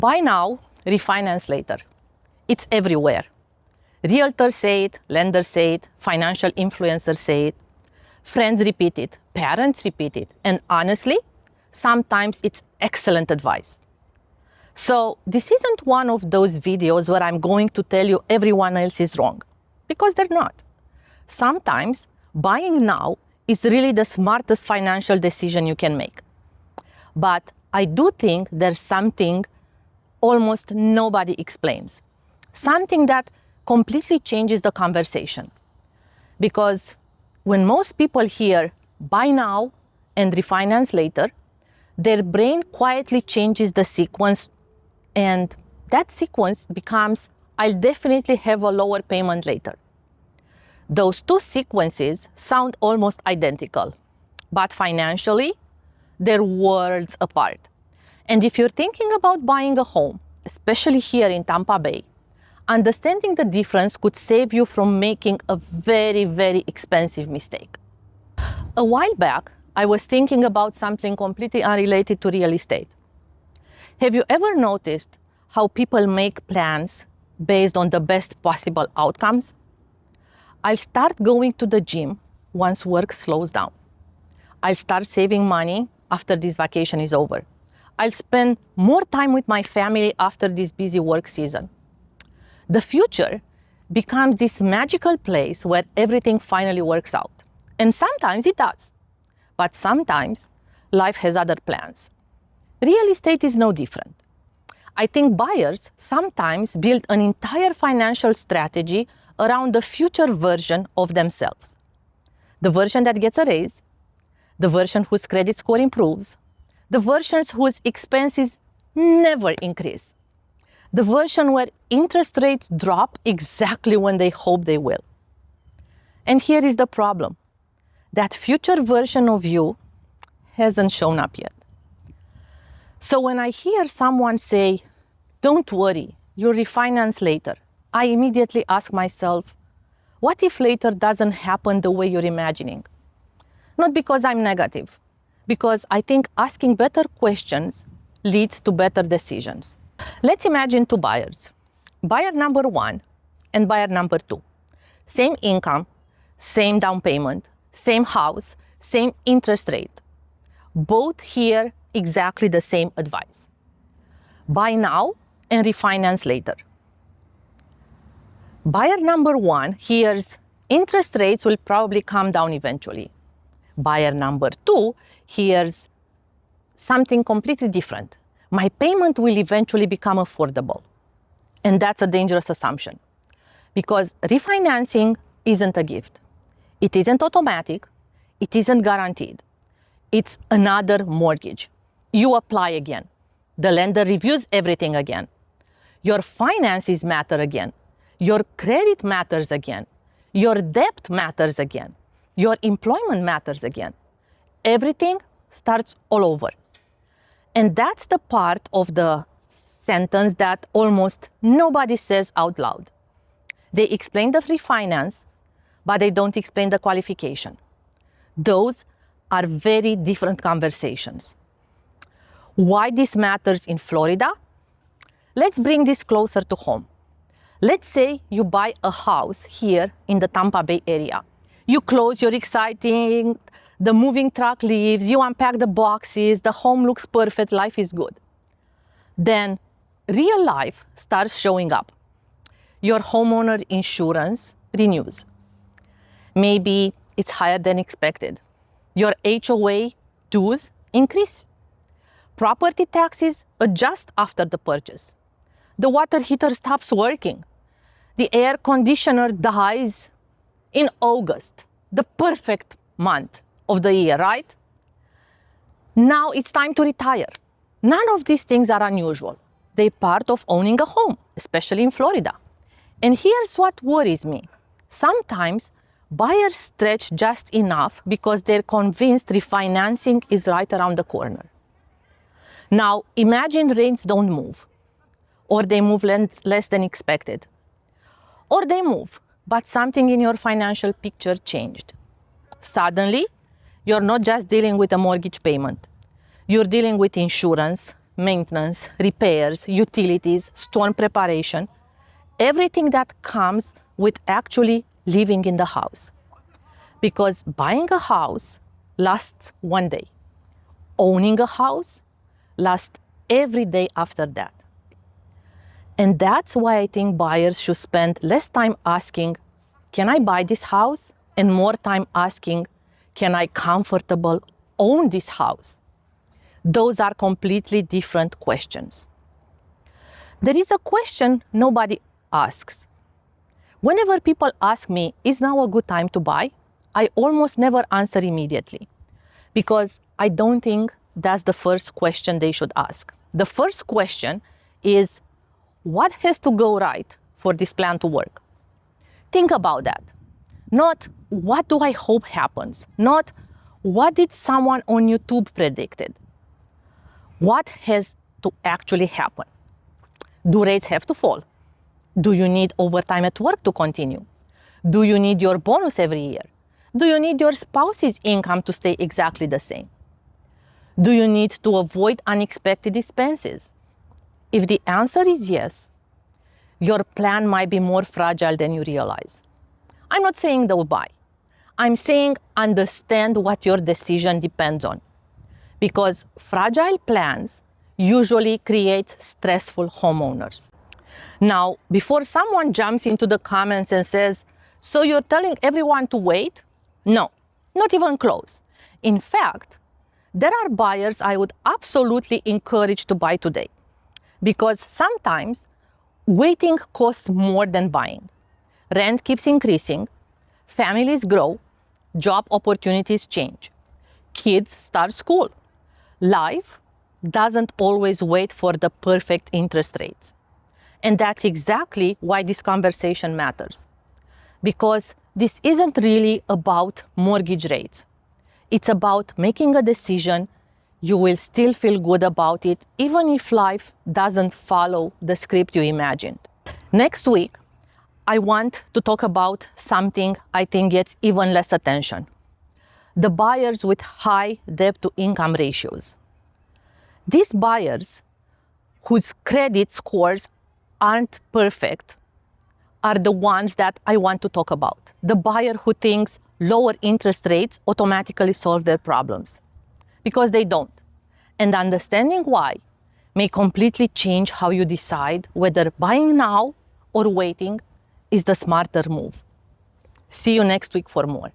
Buy now, refinance later. It's everywhere. Realtors say it, lenders say it, financial influencers say it, friends repeat it, parents repeat it, and honestly, sometimes it's excellent advice. So this isn't one of those videos where I'm going to tell you everyone else is wrong, because they're not. Sometimes buying now is really the smartest financial decision you can make. But I do think there's something almost nobody explains. Something that completely changes the conversation. Because when most people hear buy now and refinance later, their brain quietly changes the sequence, and that sequence becomes I'll definitely have a lower payment later. Those two sequences sound almost identical, but financially, they're worlds apart. And if you're thinking about buying a home, especially here in Tampa Bay, understanding the difference could save you from making a very, very expensive mistake. A while back, I was thinking about something completely unrelated to real estate. Have you ever noticed how people make plans based on the best possible outcomes? I'll start going to the gym once work slows down. I'll start saving money after this vacation is over. I'll spend more time with my family after this busy work season. The future becomes this magical place where everything finally works out. And sometimes it does. But sometimes life has other plans. Real estate is no different. I think buyers sometimes build an entire financial strategy around the future version of themselves. The version that gets a raise, the version whose credit score improves, the versions whose expenses never increase, the version where interest rates drop exactly when they hope they will. And here is the problem. That future version of you hasn't shown up yet. So when I hear someone say, don't worry, you'll refinance later, I immediately ask myself, what if later doesn't happen the way you're imagining? Not because I'm negative, because I think asking better questions leads to better decisions. Let's imagine two buyers. Buyer number one and buyer number two. Same income, same down payment, same house, same interest rate. Both hear exactly the same advice. Buy now and refinance later. Buyer number one hears interest rates will probably come down eventually. Buyer number two hears something completely different. My payment will eventually become affordable. And that's a dangerous assumption because refinancing isn't a gift. It isn't automatic. It isn't guaranteed. It's another mortgage. You apply again. The lender reviews everything again. Your finances matter again. Your credit matters again. Your debt matters again. Your employment matters again. Everything starts all over. And that's the part of the sentence that almost nobody says out loud. They explain the refinance, but they don't explain the qualification. Those are very different conversations. Why this matters in Florida? Let's bring this closer to home. Let's say you buy a house here in the Tampa Bay area. You close, you're exciting, the moving truck leaves, you unpack the boxes, the home looks perfect, life is good. Then real life starts showing up. Your homeowner insurance renews. Maybe it's higher than expected. Your HOA dues increase. Property taxes adjust after the purchase. The water heater stops working. The air conditioner dies in August, the perfect month of the year, right? Now it's time to retire. None of these things are unusual. They're part of owning a home, especially in Florida. And here's what worries me. Sometimes buyers stretch just enough because they're convinced refinancing is right around the corner. Now, imagine rates don't move, or they move less than expected, or they move, but something in your financial picture changed. Suddenly, you're not just dealing with a mortgage payment. You're dealing with insurance, maintenance, repairs, utilities, storm preparation, everything that comes with actually living in the house. Because buying a house lasts one day. Owning a house lasts every day after that. And that's why I think buyers should spend less time asking, can I buy this house? And more time asking, can I comfortably own this house? Those are completely different questions. There is a question nobody asks. Whenever people ask me, is now a good time to buy? I almost never answer immediately because I don't think that's the first question they should ask. The first question is, what has to go right for this plan to work? Think about that. Not what do I hope happens? Not what did someone on YouTube predicted? What has to actually happen? Do rates have to fall? Do you need overtime at work to continue? Do you need your bonus every year? Do you need your spouse's income to stay exactly the same? Do you need to avoid unexpected expenses? If the answer is yes, your plan might be more fragile than you realize. I'm not saying don't buy. I'm saying understand what your decision depends on. Because fragile plans usually create stressful homeowners. Now, before someone jumps into the comments and says, so you're telling everyone to wait? No, not even close. In fact, there are buyers I would absolutely encourage to buy today. Because sometimes waiting costs more than buying. Rent keeps increasing, families grow, job opportunities change, kids start school. Life doesn't always wait for the perfect interest rates. And that's exactly why this conversation matters. Because this isn't really about mortgage rates. It's about making a decision you will still feel good about it, even if life doesn't follow the script you imagined. Next week, I want to talk about something I think gets even less attention. The buyers with high debt-to-income ratios. These buyers whose credit scores aren't perfect are the ones that I want to talk about. The buyer who thinks lower interest rates automatically solve their problems. Because they don't. And understanding why may completely change how you decide whether buying now or waiting is the smarter move. See you next week for more.